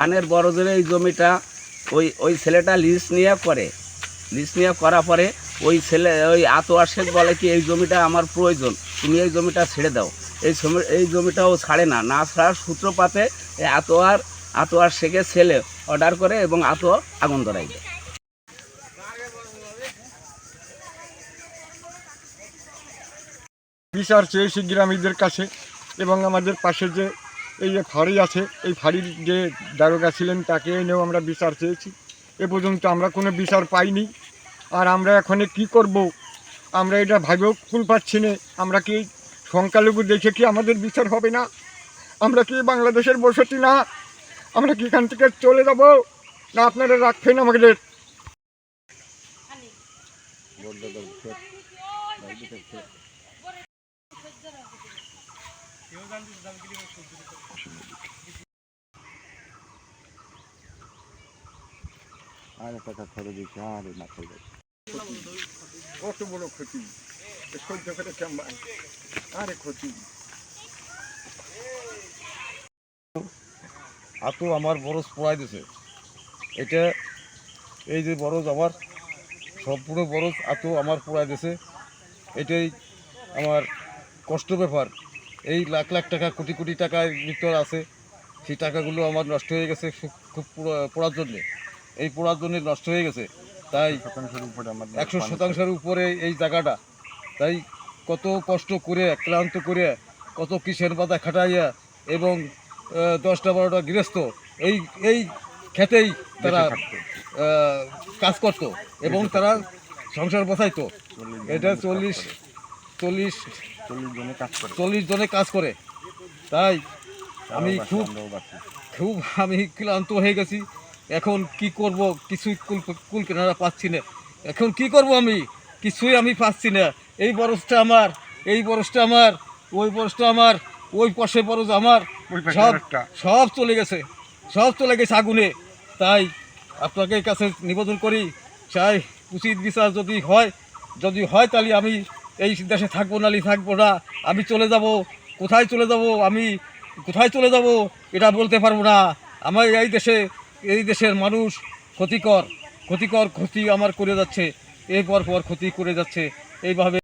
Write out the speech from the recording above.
ধানের বড়দের এই জমিটা ওই ছেলেটা লিজ নিয়ে করার পরে ওই আতোয়ার শেখ বলে কি এই জমিটা আমার প্রয়োজন, তুমি এই জমিটা ছেড়ে দাও। এই জমিটাও ছাড়ে না ছাড়ার সূত্রপাতে এই আতোয়ার শেখের ছেলে অর্ডার করে এবং আতোয়া আগুন ধরাই দেয়। বিচার চেয়েছি গ্রামীণদের কাছে এবং আমাদের পাশে যে এই যে ফাঁড়ি আছে, এই ফাঁড়ির যে দারোগা ছিলেন তাকে এনেও আমরা বিচার চেয়েছি। এ পর্যন্ত আমরা কোনো বিচার পাইনি। আর আমরা এখন কি করব, আমরা এটা ভাবেও কুল পাচ্ছি না। আমরা কি সংখ্যালঘু দেখে কি আমাদের বিচার হবে না? আমরা কি বাংলাদেশের বসতি না? আমরা কি এখান থেকে চলে যাব না আপনারা রাখবেন আমাদের? কত বড় ক্ষতি সহ্য করে কেমন আরে ক্ষতি। আতো আমার বরজ পড়াই দিছে। এটা এই যে বরজ আমার সম্পূর্ণ বরজ আতো আমার পড়াই দিছে। এটাই আমার কষ্ট ব্যাপার। এই লাখ লাখ টাকা কোটি কোটি টাকার ভিতর আছে, সেই টাকাগুলো আমার নষ্ট হয়ে গেছে খুব পড়ার জন্যে। এই পড়ার জন্যে নষ্ট হয়ে গেছে। তাই 100% উপরে এই জায়গাটা, তাই কত কষ্ট করে ক্লান্ত করে কত কিসের বাধা খাটাইয়া এবং 10টা-12টা গৃহস্থ এই খেতেই তারা কাজ করত এবং তারা সংসার বসাইতো। এটা 40 জনে কাজ করে। তাই আমি খুব ক্লান্ত হয়ে গেছি। এখন কি করব, কিছুই কুল কেনারা পাচ্ছি না। এখন কি করব, আমি কিছুই পাচ্ছি না। এই বরজটা আমার, ওই বরজটা আমার, ওই পাশে বরজ আমার, সব চলে গেছে আগুনে। তাই আপনাকে কাছে নিবেদন করি, চাই উচিত বিচার যদি হয় তাহলে আমি এই দেশে থাকবো, নালি থাকবো না। আমি চলে যাব, কোথায় চলে যাব এটা বলতে পারবো না। আমার এই দেশের মানুষ ক্ষতি আমার করে যাচ্ছে, এরপর ক্ষতি করে যাচ্ছে এইভাবে।